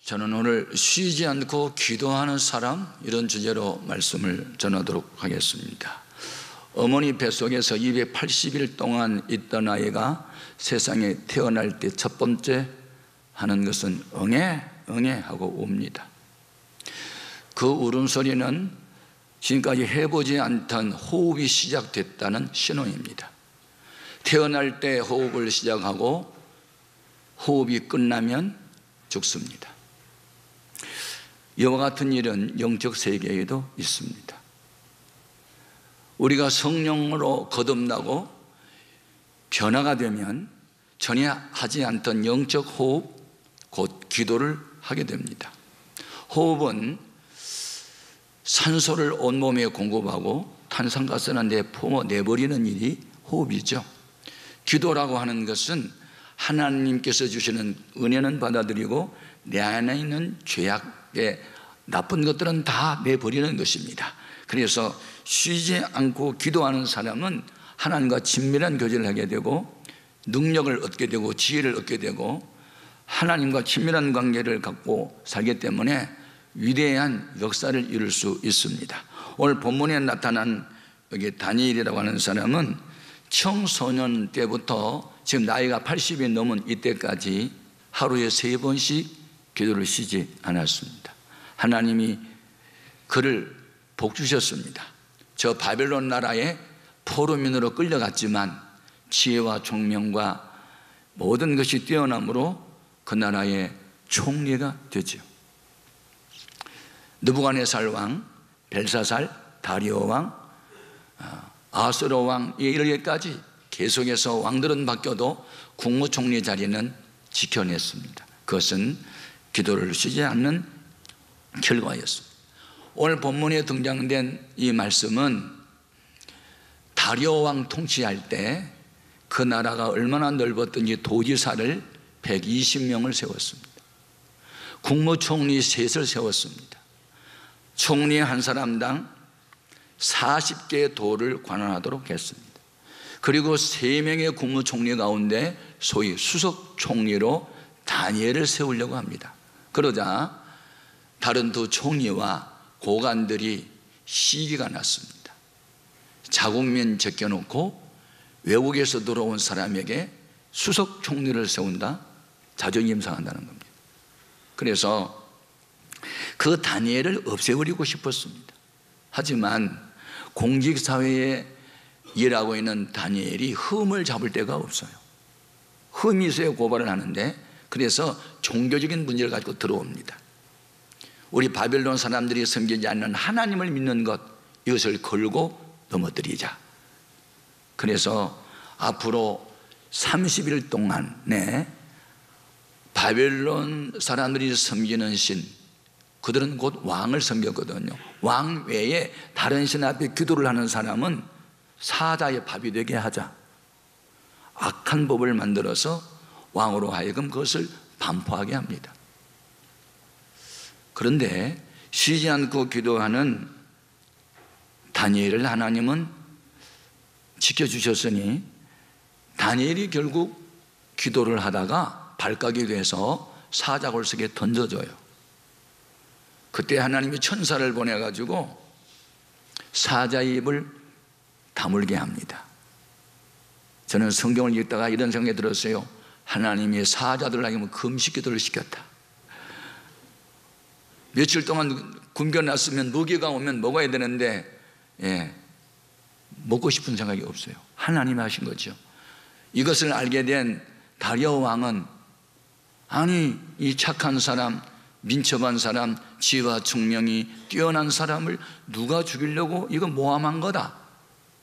저는 오늘 쉬지 않고 기도하는 사람, 이런 주제로 말씀을 전하도록 하겠습니다. 어머니 뱃속에서 280일 동안 있던 아이가 세상에 태어날 때 첫 번째 하는 것은 응애 응애 하고 웁니다. 그 울음소리는 지금까지 해보지 않던 호흡이 시작됐다는 신호입니다. 태어날 때 호흡을 시작하고 호흡이 끝나면 죽습니다. 이와 같은 일은 영적 세계에도 있습니다. 우리가 성령으로 거듭나고 변화가 되면 전혀 하지 않던 영적 호흡, 곧 기도를 하게 됩니다. 호흡은 산소를 온몸에 공급하고 탄산가스는 내버리는 일이 호흡이죠. 기도라고 하는 것은 하나님께서 주시는 은혜는 받아들이고 내 안에 있는 죄악의 나쁜 것들은 다 내버리는 것입니다. 그래서 쉬지 않고 기도하는 사람은 하나님과 친밀한 교제를 하게 되고 능력을 얻게 되고 지혜를 얻게 되고 하나님과 친밀한 관계를 갖고 살기 때문에 위대한 역사를 이룰 수 있습니다. 오늘 본문에 나타난 여기 다니엘이라고 하는 사람은 청소년 때부터 지금 나이가 80이 넘은 이때까지 하루에 3번씩 기도를 쉬지 않았습니다. 하나님이 그를 복 주셨습니다. 저 바벨론 나라에 포로민으로 끌려갔지만 지혜와 총명과 모든 것이 뛰어남으로 그 나라의 총리가 되죠. 느부갓네살 왕, 벨사살, 다리오 왕, 아수르 왕에 이르기까지 계속해서 왕들은 바뀌어도 국무총리 자리는 지켜냈습니다. 그것은 기도를 쉬지 않는 결과였습니다. 오늘 본문에 등장된 이 말씀은 다리오 왕 통치할 때 그 나라가 얼마나 넓었던지 도지사를 120명을 세웠습니다. 국무총리 셋을 세웠습니다. 총리 한 사람당 40개의 도를 관할하도록 했습니다. 그리고 3명의 국무총리 가운데 소위 수석총리로 다니엘을 세우려고 합니다. 그러자 다른 두 총리와 고관들이 시기가 났습니다. 자국민 제껴놓고 외국에서 들어온 사람에게 수석총리를 세운다? 자존심 상한다는 겁니다. 그래서 그 다니엘을 없애버리고 싶었습니다. 하지만 공직사회에 일하고 있는 다니엘이 흠을 잡을 데가 없어요. 흠이 있어야 고발을 하는데, 그래서 종교적인 문제를 가지고 들어옵니다. 우리 바벨론 사람들이 섬기지 않는 하나님을 믿는 것, 이것을 걸고 넘어뜨리자. 그래서 앞으로 30일 동안에 바벨론 사람들이 섬기는 신, 그들은 곧 왕을 섬겼거든요. 왕 외에 다른 신 앞에 기도를 하는 사람은 사자의 밥이 되게 하자. 악한 법을 만들어서 왕으로 하여금 그것을 반포하게 합니다. 그런데 쉬지 않고 기도하는 다니엘을 하나님은 지켜주셨으니 다니엘이 결국 기도를 하다가 발각이 돼서 사자골석에 던져져요. 그때 하나님이 천사를 보내가지고 사자의 입을 다물게 합니다. 저는 성경을 읽다가 이런 생각이 들었어요. 하나님이 사자들에게 금식 기도를 시켰다. 며칠 동안 굶겨놨으면 무기가 오면 먹어야 되는데 먹고 싶은 생각이 없어요. 하나님이 하신 거죠. 이것을 알게 된 다리오 왕은 아니 이 착한 사람, 민첩한 사람, 지혜와 총명이 뛰어난 사람을 누가 죽이려고 이거 모함한 거다.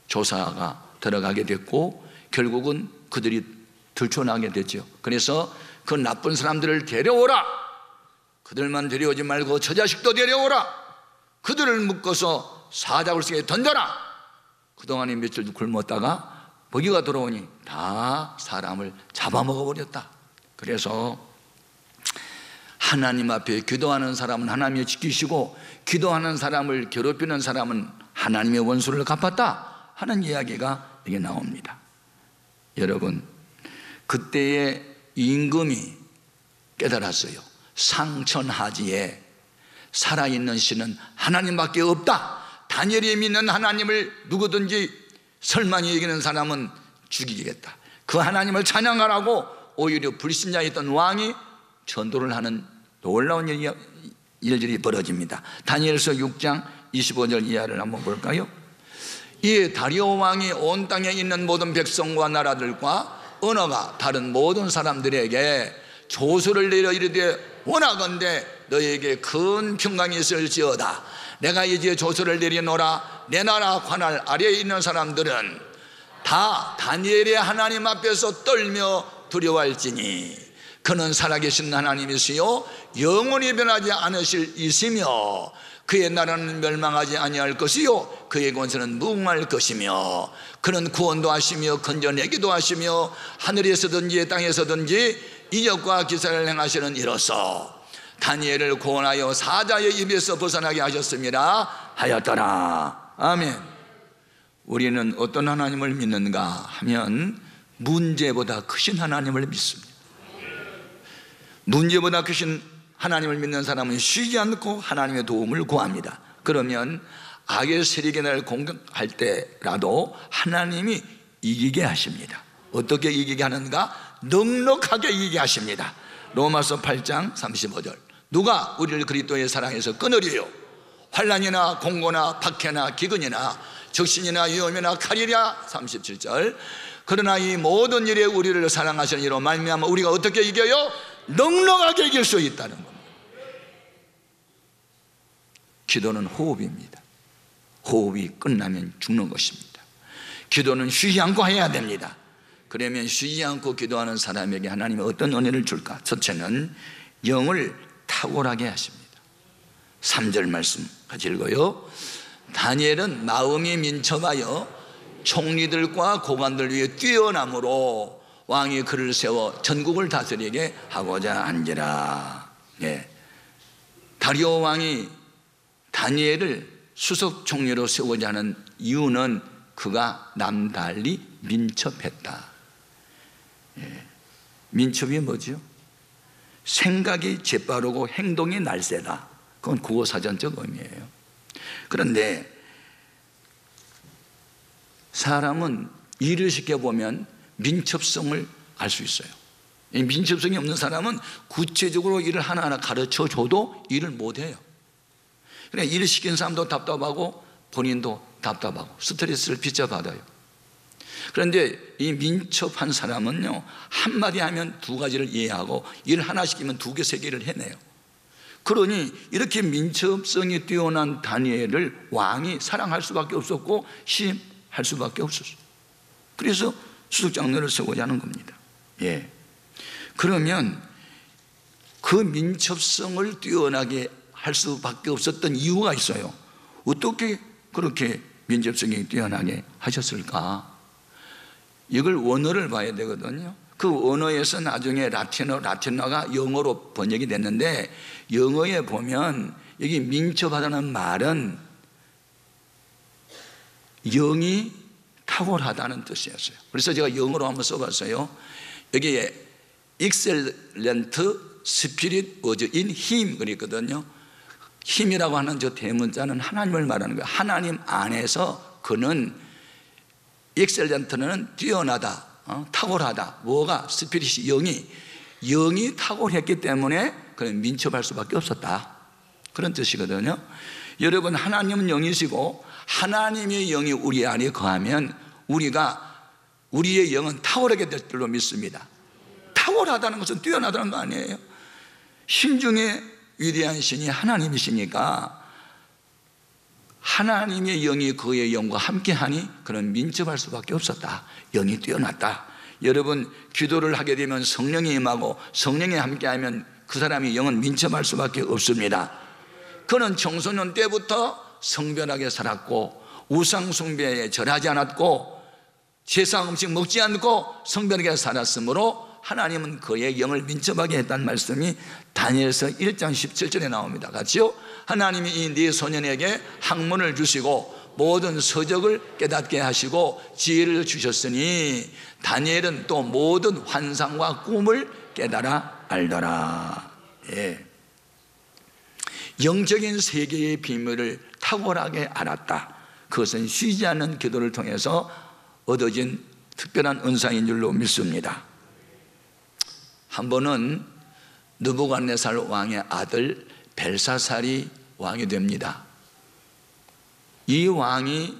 조사가 들어가게 됐고 결국은 그들이 들춰나게 됐죠. 그래서 그 나쁜 사람들을 데려오라. 그들만 데려오지 말고 저 자식도 데려오라. 그들을 묶어서 사자굴석에 던져라. 그동안에 며칠 굶었다가 먹이가 들어오니 다 사람을 잡아먹어버렸다. 그래서 하나님 앞에 기도하는 사람은 하나님이 지키시고 기도하는 사람을 괴롭히는 사람은 하나님의 원수를 갚았다 하는 이야기가 여기 나옵니다. 여러분, 그때의 임금이 깨달았어요. 상천하지에 살아있는 신은 하나님밖에 없다. 다니엘이 믿는 하나님을 누구든지 설만히 여기는 사람은 죽이겠다. 그 하나님을 찬양하라고 오히려 불신자였던 왕이 전도를 하는 놀라운 일들이 벌어집니다. 다니엘서 6장 25절 이하를 한번 볼까요? 이에 다리오 왕이 온 땅에 있는 모든 백성과 나라들과 언어가 다른 모든 사람들에게 조서를 내려 이르되 원하건대 너에게 큰 평강이 있을지어다. 내가 이제 조서를 내리노라. 내 나라 관할 아래에 있는 사람들은 다 다니엘의 하나님 앞에서 떨며 두려워할지니 그는 살아계신 하나님이시요 영원히 변하지 않으실 이시며 그의 나라는 멸망하지 아니할 것이요 그의 권세는 무궁할 것이며 그는 구원도 하시며 건져내기도 하시며 하늘에서든지 땅에서든지 이적과 기사를 행하시는 이로써 다니엘을 구원하여 사자의 입에서 벗어나게 하셨습니다 하였더라. 아멘. 우리는 어떤 하나님을 믿는가 하면 문제보다 크신 하나님을 믿습니다. 문제보다 크신 하나님을 믿는 사람은 쉬지 않고 하나님의 도움을 구합니다. 그러면 악의 세력이 나를 공격할 때라도 하나님이 이기게 하십니다. 어떻게 이기게 하는가? 넉넉하게 이기게 하십니다. 로마서 8장 35절 누가 우리를 그리스도의 사랑에서 끊으리요? 환난이나 공고나 박해나 기근이나 적신이나 위험이나 칼이랴. 37절 그러나 이 모든 일에 우리를 사랑하시는 이로 말미암아 우리가 어떻게 이겨요? 넉넉하게 이길 수 있다는 겁니다. 기도는 호흡입니다. 호흡이 끝나면 죽는 것입니다. 기도는 쉬지 않고 해야 됩니다. 그러면 쉬지 않고 기도하는 사람에게 하나님이 어떤 은혜를 줄까? 첫째는 영을 탁월하게 하십니다. 3절 말씀 같이 읽어요. 다니엘은 마음이 민첩하여 총리들과 고관들 위에 뛰어남으로 왕이 그를 세워 전국을 다스리게 하고자 한지라. 예. 다리오 왕이 다니엘을 수석 총리로 세우고자 하는 이유는 그가 남달리 민첩했다. 예. 민첩이 뭐죠? 생각이 재빠르고 행동이 날쌔다. 그건 국어사전적 의미예요. 그런데 사람은 일을 시켜보면 민첩성을 알 수 있어요. 이 민첩성이 없는 사람은 구체적으로 일을 하나하나 가르쳐줘도 일을 못해요. 그러니까 일을 시킨 사람도 답답하고 본인도 답답하고 스트레스를 빚어받아요. 그런데 이 민첩한 사람은요, 한마디 하면 두 가지를 이해하고 일 하나 시키면 두 개, 세 개를 해내요. 그러니 이렇게 민첩성이 뛰어난 다니엘을 왕이 사랑할 수밖에 없었고 시임할 수밖에 없었어요. 그래서 수석장로를 세우고자 하는 겁니다. 예. 그러면 그 민첩성을 뛰어나게 할 수밖에 없었던 이유가 있어요. 어떻게 그렇게 민첩성이 뛰어나게 하셨을까? 이걸 원어를 봐야 되거든요. 그 원어에서 나중에 라틴어가 영어로 번역이 됐는데, 영어에 보면 여기 민첩하다는 말은 영이 탁월하다는 뜻이었어요. 그래서 제가 영어로 한번 써봤어요. 여기에 excellent spirit was in him 그랬거든요. 힘이라고 하는 저 대문자는 하나님을 말하는 거예요. 하나님 안에서 그는 excellent는 뛰어나다, 탁월하다. 뭐가? 스피릿이 영이 탁월했기 때문에 그는 민첩할 수밖에 없었다. 그런 뜻이거든요. 여러분, 하나님은 영이시고 하나님의 영이 우리 안에 거하면 우리의 영은 탁월하게 될 줄로 믿습니다. 탁월하다는 것은 뛰어나다는 거 아니에요. 신중에 위대한 신이 하나님이시니까 하나님의 영이 그의 영과 함께하니 그는 민첩할 수밖에 없었다. 영이 뛰어났다. 여러분, 기도를 하게 되면 성령이 임하고 성령이 함께하면 그 사람이 영은 민첩할 수밖에 없습니다. 그는 청소년 때부터 성별하게 살았고 우상 숭배에 절하지 않았고 제사 음식 먹지 않고 성별하게 살았으므로 하나님은 그의 영을 민첩하게 했다는 말씀이 다니엘서 1장 17절에 나옵니다. 같이요. 하나님이 이 네 소년에게 학문을 주시고 모든 서적을 깨닫게 하시고 지혜를 주셨으니 다니엘은 또 모든 환상과 꿈을 깨달아 알더라. 예. 영적인 세계의 비밀을 탁월하게 알았다. 그것은 쉬지 않는 기도를 통해서 얻어진 특별한 은사인 줄로 믿습니다. 한 번은 느부갓네살 왕의 아들 벨사살이 왕이 됩니다. 이 왕이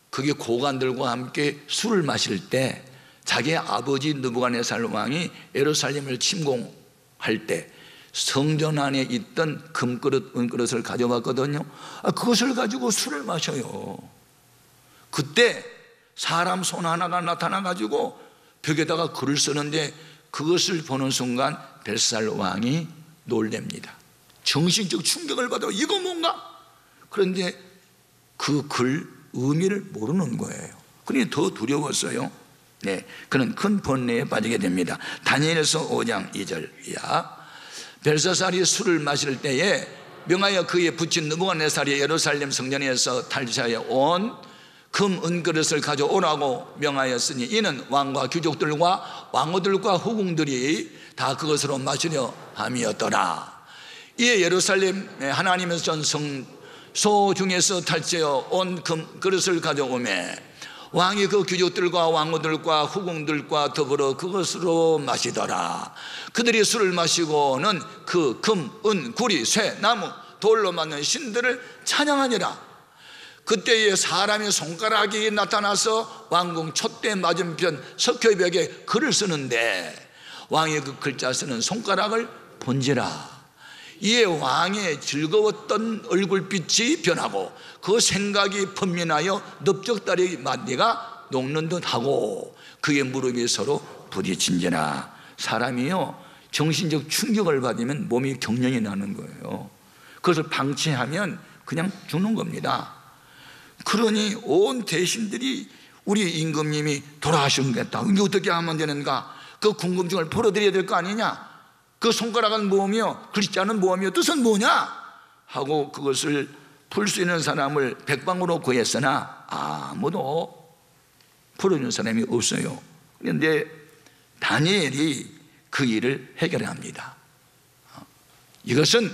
그게 고관들과 함께 술을 마실 때 자기의 아버지 느부갓네살 왕이 예루살렘을 침공할 때 성전 안에 있던 금그릇, 은그릇을 가져왔거든요. 그것을 가지고 술을 마셔요. 그때 사람 손 하나가 나타나가지고 벽에다가 글을 쓰는데 그것을 보는 순간 벨사살 왕이 놀랍니다. 정신적 충격을 받아 이거 뭔가? 그런데 그 글 의미를 모르는 거예요. 그러니 더 두려웠어요. 네, 그는 큰 번뇌에 빠지게 됩니다. 다니엘서 5장 2절이야. 벨사살이 술을 마실 때에 명하여 그의 부친 느부갓네살이 예루살렘 성전에서 탈취하여 온 금 은그릇을 가져오라고 명하였으니 이는 왕과 귀족들과 왕후들과 후궁들이 다 그것으로 마시려 함이었더라. 이에 예루살렘 하나님의 전 성소 중에서 탈취하여 온 금 그릇을 가져오매 왕이 그 귀족들과 왕후들과 후궁들과 더불어 그것으로 마시더라. 그들이 술을 마시고는 그 금, 은, 구리, 쇠, 나무, 돌로 만든 신들을 찬양하니라. 그때에 사람의 손가락이 나타나서 왕궁 촛대 맞은편 석회벽에 글을 쓰는데 왕이 그 글자 쓰는 손가락을 본지라. 이에 왕의 즐거웠던 얼굴빛이 변하고 그 생각이 번민하여 넓적다리 마디가 녹는 듯하고 그의 무릎이 서로 부딪힌지라. 사람이요 정신적 충격을 받으면 몸이 경련이 나는 거예요. 그것을 방치하면 그냥 죽는 겁니다. 그러니 온 대신들이 우리 임금님이 돌아가시겠다, 이게 어떻게 하면 되는가, 그 궁금증을 풀어드려야 될 거 아니냐, 그 손가락은 뭐며 글자는 뭐며 뜻은 뭐냐 하고 그것을 풀 수 있는 사람을 백방으로 구했으나 아무도 풀어주는 사람이 없어요. 그런데 다니엘이 그 일을 해결합니다. 이것은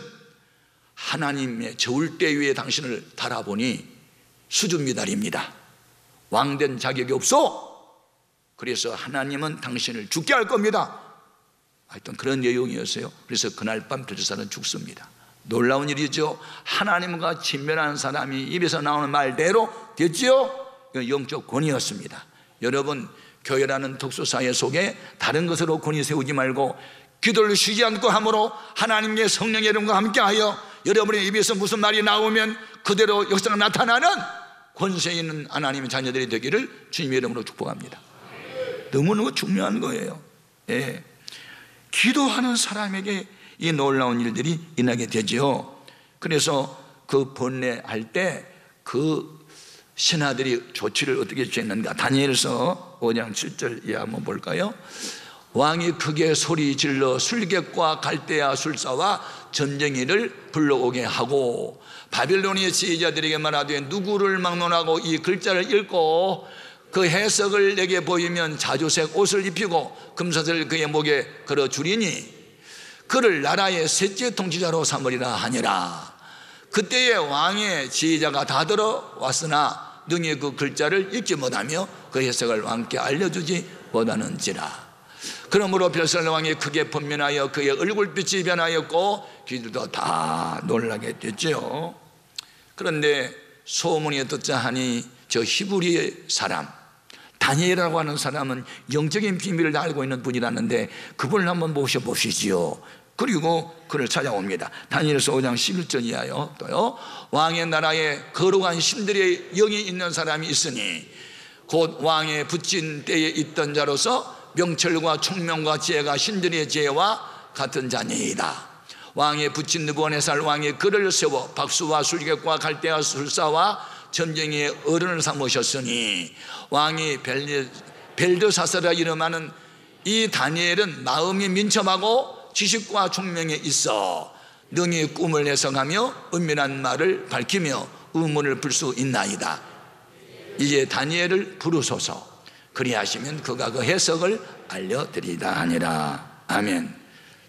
하나님의 저울대 위에 당신을 달아보니 수줍미달입니다. 왕된 자격이 없어. 그래서 하나님은 당신을 죽게 할 겁니다. 하여튼 그런 내용이었어요. 그래서 그날 밤 벨사살은 죽습니다. 놀라운 일이죠. 하나님과 친밀한 사람이 입에서 나오는 말대로 됐지요. 영적 권위였습니다. 여러분, 교회라는 특수사회 속에 다른 것으로 권위 세우지 말고 기도를 쉬지 않고 함으로 하나님의 성령의 이름과 함께하여 여러분의 입에서 무슨 말이 나오면 그대로 역사가 나타나는 권세 있는 하나님의 자녀들이 되기를 주님의 이름으로 축복합니다. 너무너무 중요한 거예요. 예. 기도하는 사람에게 이 놀라운 일들이 일어나게 되죠. 그래서 그 번뇌할 때 그 신하들이 조치를 어떻게 취했는가. 다니엘서 5장 7절 이하 한번 볼까요? 왕이 크게 소리 질러 술객과 갈대아 술사와 전쟁이를 불러오게 하고 바빌로니의 지휘자들에게 말하되 누구를 막론하고 이 글자를 읽고 그 해석을 내게 보이면 자주색 옷을 입히고 금사슬 그의 목에 걸어 주리니 그를 나라의 셋째 통치자로 삼으리라 하니라. 그때에 왕의 지휘자가 다 들어왔으나 능히 그 글자를 읽지 못하며 그 해석을 왕께 알려주지 못하는지라. 그러므로 벨사살 왕이 크게 번민하여 그의 얼굴빛이 변하였고 귀들도 다 놀라게 됐죠. 그런데 소문이 듣자 하니 저 히브리의 사람 다니엘이라고 하는 사람은 영적인 비밀을 알고 있는 분이라는데 그분을 한번 모셔보시지요. 그리고 그를 찾아옵니다. 다니엘서 5장 11절 이하요. 또요, 왕의 나라에 거룩한 신들의 영이 있는 사람이 있으니 곧 왕의 붙인 때에 있던 자로서 명철과 총명과 지혜가 신들의 지혜와 같은 자니이다. 왕의 붙인 느부갓네살 왕이 그를 세워 박수와 술객과 갈대아 술사와 전쟁의 어른을 삼으셨으니 왕이 벨드사살이라 이름하는 이 다니엘은 마음이 민첩하고 지식과 총명에 있어 능히 꿈을 해석하며 은밀한 말을 밝히며 의문을 풀 수 있나이다. 이제 다니엘을 부르소서. 그리하시면 그가 그 해석을 알려드리다 하니라. 아멘.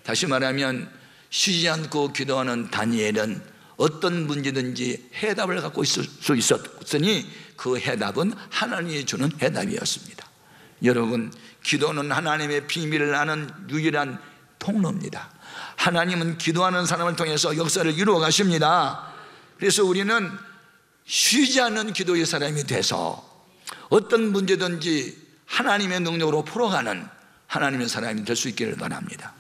다시 말하면 쉬지 않고 기도하는 다니엘은 어떤 문제든지 해답을 갖고 있을 수 있었으니 그 해답은 하나님이 주는 해답이었습니다. 여러분, 기도는 하나님의 비밀을 아는 유일한 통로입니다. 하나님은 기도하는 사람을 통해서 역사를 이루어 가십니다. 그래서 우리는 쉬지 않는 기도의 사람이 돼서 어떤 문제든지 하나님의 능력으로 풀어가는 하나님의 사람이 될 수 있기를 바랍니다.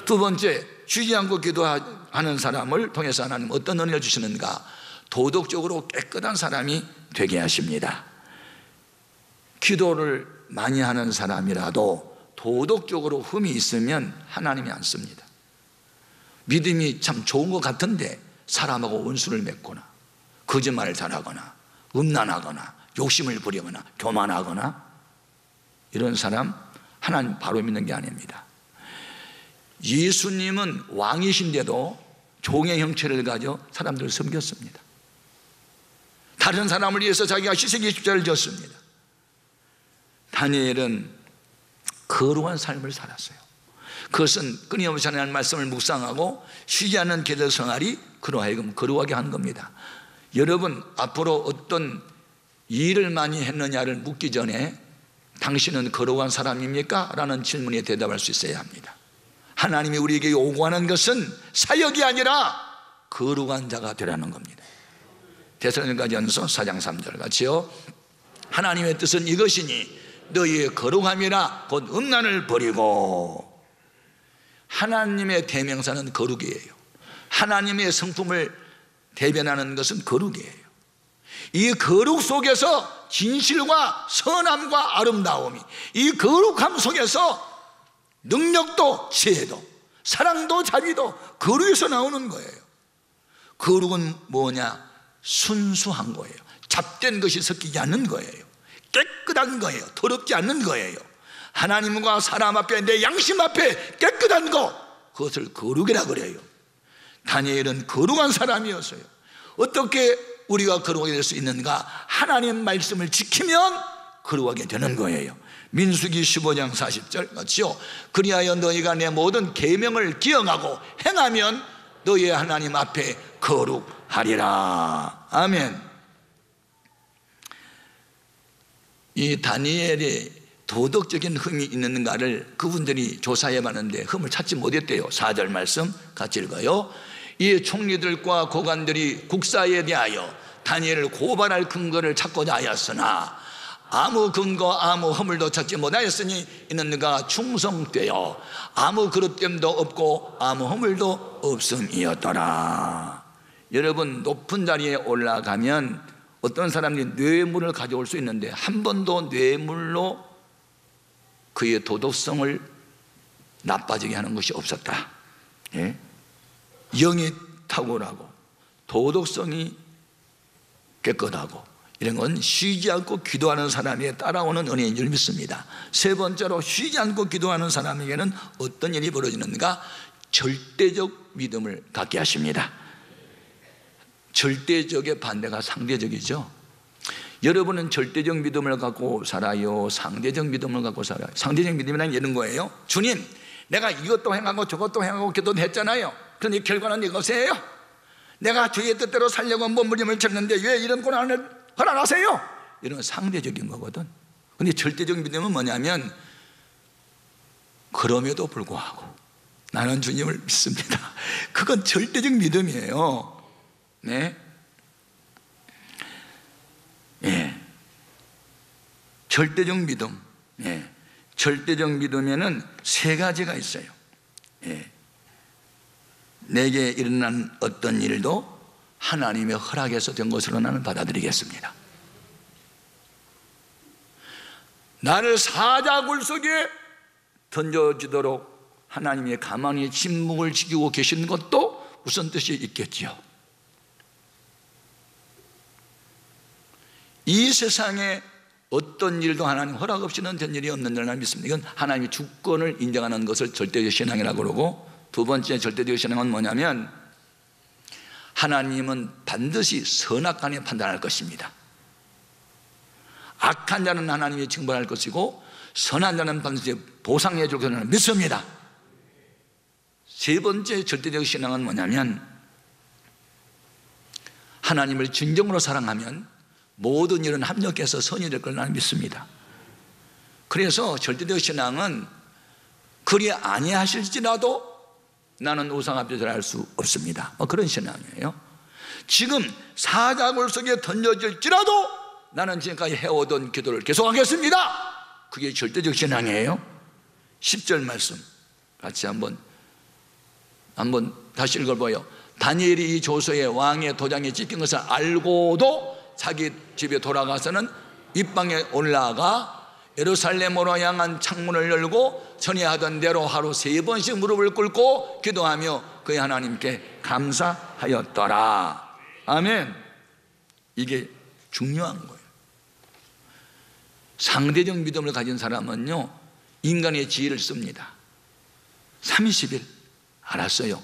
두 번째, 쉬지 않고 기도하는 사람을 통해서 하나님 어떤 은혜를 주시는가? 도덕적으로 깨끗한 사람이 되게 하십니다. 기도를 많이 하는 사람이라도 도덕적으로 흠이 있으면 하나님이 안 씁니다. 믿음이 참 좋은 것 같은데 사람하고 원수를 맺거나 거짓말을 잘하거나 음란하거나 욕심을 부리거나 교만하거나 이런 사람 하나님 바로 믿는 게 아닙니다. 예수님은 왕이신데도 종의 형체를 가져 사람들을 섬겼습니다. 다른 사람을 위해서 자기가 희생의 십자가를 졌습니다. 다니엘은 거룩한 삶을 살았어요. 그것은 끊임없이 하나님의 말씀을 묵상하고 쉬지 않는 기도 생활이 그로 하여금 거룩하게 한 겁니다. 여러분, 앞으로 어떤 일을 많이 했느냐를 묻기 전에 당신은 거룩한 사람입니까? 라는 질문에 대답할 수 있어야 합니다. 하나님이 우리에게 요구하는 것은 사역이 아니라 거룩한 자가 되라는 겁니다. 데살로니가전서 4장 3절 같이요. 하나님의 뜻은 이것이니 너희의 거룩함이라 곧 음란을 버리고. 하나님의 대명사는 거룩이에요. 하나님의 성품을 대변하는 것은 거룩이에요. 이 거룩 속에서 진실과 선함과 아름다움이, 이 거룩함 속에서 능력도 지혜도 사랑도 자비도 거룩에서 나오는 거예요. 거룩은 뭐냐? 순수한 거예요. 잡된 것이 섞이지 않는 거예요. 깨끗한 거예요. 더럽지 않는 거예요. 하나님과 사람 앞에, 내 양심 앞에 깨끗한 거, 그것을 거룩이라 그래요. 다니엘은 거룩한 사람이었어요. 어떻게 우리가 거룩하게 될 수 있는가? 하나님 말씀을 지키면 거룩하게 되는 거예요. 민수기 15장 40절 같이요. 그리하여 너희가 내 모든 계명을 기억하고 행하면 너희의 하나님 앞에 거룩하리라. 아멘. 이 다니엘의 도덕적인 흠이 있는가를 그분들이 조사해 봤는데 흠을 찾지 못했대요. 4절 말씀 같이 읽어요. 이 총리들과 고관들이 국사에 대하여 다니엘을 고발할 근거를 찾고자 하였으나 아무 근거 아무 허물도 찾지 못하였으니 이는 그가 충성되어 아무 그릇됨도 없고 아무 허물도 없음이었더라. 여러분, 높은 자리에 올라가면 어떤 사람들이 뇌물을 가져올 수 있는데 한 번도 뇌물로 그의 도덕성을 나빠지게 하는 것이 없었다. 예? 영이 탁월하고 도덕성이 깨끗하고 이런 건 쉬지 않고 기도하는 사람에게 따라오는 은혜인 줄 믿습니다. 세 번째로, 쉬지 않고 기도하는 사람에게는 어떤 일이 벌어지는가? 절대적 믿음을 갖게 하십니다. 절대적의 반대가 상대적이죠. 여러분은 절대적 믿음을 갖고 살아요? 상대적 믿음을 갖고 살아요? 상대적 믿음이란 이런 거예요. 주님, 내가 이것도 행하고 저것도 행하고 기도도 했잖아요. 그런데 결과는 이것이에요. 내가 주의 뜻대로 살려고 몸부림을 쳤는데 왜 이런 고난을 허락하세요? 이런 상대적인 거거든. 근데 절대적 믿음은 뭐냐면, 그럼에도 불구하고 나는 주님을 믿습니다. 그건 절대적 믿음이에요. 네. 예. 절대적 믿음. 예. 절대적 믿음에는 세 가지가 있어요. 예. 내게 일어난 어떤 일도 하나님의 허락에서 된 것으로 나는 받아들이겠습니다. 나를 사자굴 속에 던져지도록 하나님이 가만히 침묵을 지키고 계신 것도 무슨 뜻이 있겠지요. 이 세상에 어떤 일도 하나님 허락 없이는 된 일이 없는 줄 나는 믿습니다. 이건 하나님의 주권을 인정하는 것을 절대적 신앙이라고 그러고, 두 번째 절대적 신앙은 뭐냐면, 하나님은 반드시 선악간에 판단할 것입니다. 악한 자는 하나님이 징벌할 것이고 선한 자는 반드시 보상해 줄 것을 믿습니다. 세 번째 절대적 신앙은 뭐냐면, 하나님을 진정으로 사랑하면 모든 일은 합력해서 선이 될 걸 나는 믿습니다. 그래서 절대적 신앙은 그리 아니하실지라도 나는 우상 앞에 절할 수 없습니다. 그런 신앙이에요. 지금 사자굴 속에 던져질지라도 나는 지금까지 해오던 기도를 계속하겠습니다. 그게 절대적 신앙이에요. 10절 말씀 같이 한번 다시 읽어봐요. 다니엘이 이 조서에 왕의 도장에 찍힌 것을 알고도 자기 집에 돌아가서는 윗방에 올라가 예루살렘으로 향한 창문을 열고 전에 하던 대로 하루 3번씩 무릎을 꿇고 기도하며 그의 하나님께 감사하였더라. 아멘. 이게 중요한 거예요. 상대적 믿음을 가진 사람은요, 인간의 지혜를 씁니다. 30일 알았어요.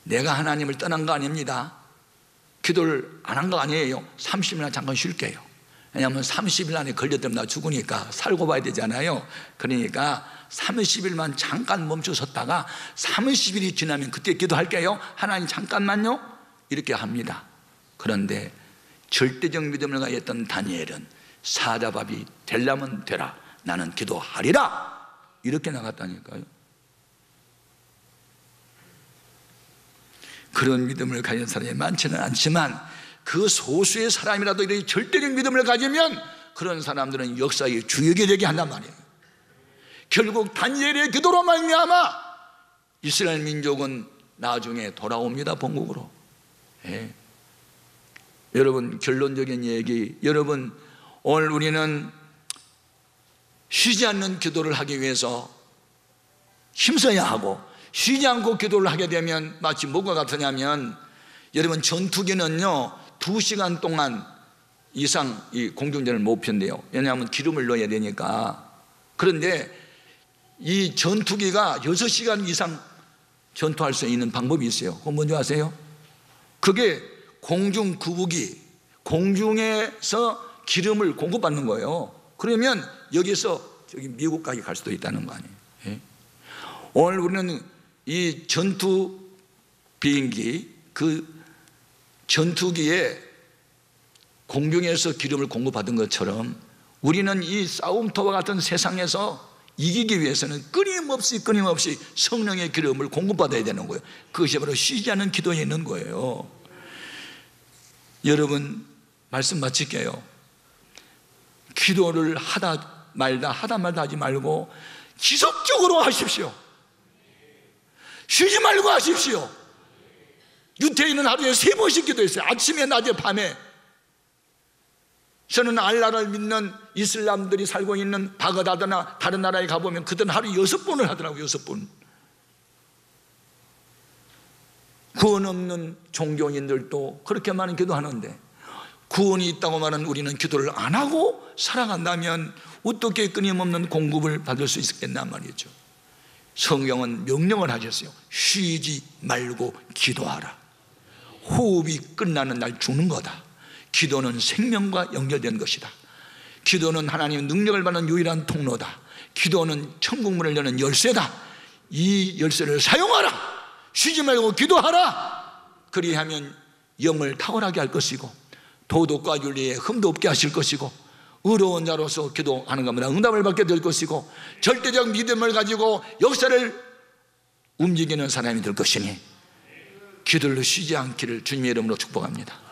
내가 하나님을 떠난 거 아닙니다. 기도를 안 한 거 아니에요. 30일만 잠깐 쉴게요. 왜냐하면 30일 안에 걸렸다면 나 죽으니까 살고 봐야 되잖아요. 그러니까 30일만 잠깐 멈춰섰다가 30일이 지나면 그때 기도할게요. 하나님 잠깐만요. 이렇게 합니다. 그런데 절대적 믿음을 가졌던 다니엘은 사자밥이 되려면 되라, 나는 기도하리라, 이렇게 나갔다니까요. 그런 믿음을 가진 사람이 많지는 않지만 그 소수의 사람이라도 이렇게 절대적 믿음을 가지면 그런 사람들은 역사의 주역이 되게 한단 말이에요. 결국 다니엘의 기도로 말미암아 이스라엘 민족은 나중에 돌아옵니다. 본국으로. 예. 여러분, 결론적인 얘기, 여러분, 오늘 우리는 쉬지 않는 기도를 하기 위해서 힘써야 하고, 쉬지 않고 기도를 하게 되면 마치 뭐가 같으냐면, 여러분, 전투기는요 2시간 동안 이상 이 공중전을 못 편대요. 왜냐하면 기름을 넣어야 되니까. 그런데 이 전투기가 6시간 이상 전투할 수 있는 방법이 있어요. 그건 뭔지 아세요? 그게 공중구부기, 공중에서 기름을 공급받는 거예요. 그러면 여기서 저기 미국까지 갈 수도 있다는 거 아니에요. 예? 오늘 우리는 이 전투 비행기, 그 전투기에 공중에서 기름을 공급받은 것처럼 우리는 이 싸움터와 같은 세상에서 이기기 위해서는 끊임없이 성령의 기름을 공급받아야 되는 거예요. 그것이 바로 쉬지 않는 기도에 있는 거예요. 여러분, 말씀 마칠게요. 기도를 하다 말다 하지 말고 지속적으로 하십시오. 쉬지 말고 하십시오. 유태인은 하루에 3번씩 기도했어요. 아침에, 낮에, 밤에. 저는 알라를 믿는 이슬람들이 살고 있는 바그다드나 다른 나라에 가보면 그들은 하루에 6번을 하더라고요. 6번. 구원 없는 종교인들도 그렇게 많은 기도하는데, 구원이 있다고 말하는 우리는 기도를 안 하고 살아간다면 어떻게 끊임없는 공급을 받을 수 있겠냐 말이죠. 성경은 명령을 하셨어요. 쉬지 말고 기도하라. 호흡이 끝나는 날 죽는 거다. 기도는 생명과 연결된 것이다. 기도는 하나님의 능력을 받는 유일한 통로다. 기도는 천국문을 여는 열쇠다. 이 열쇠를 사용하라. 쉬지 말고 기도하라. 그리하면 영을 탁월하게 할 것이고 도덕과 윤리에 흠도 없게 하실 것이고 의로운 자로서 기도하는 것보다 응답을 받게 될 것이고 절대적 믿음을 가지고 역사를 움직이는 사람이 될 것이니 기도를 쉬지 않기를 주님의 이름으로 축복합니다.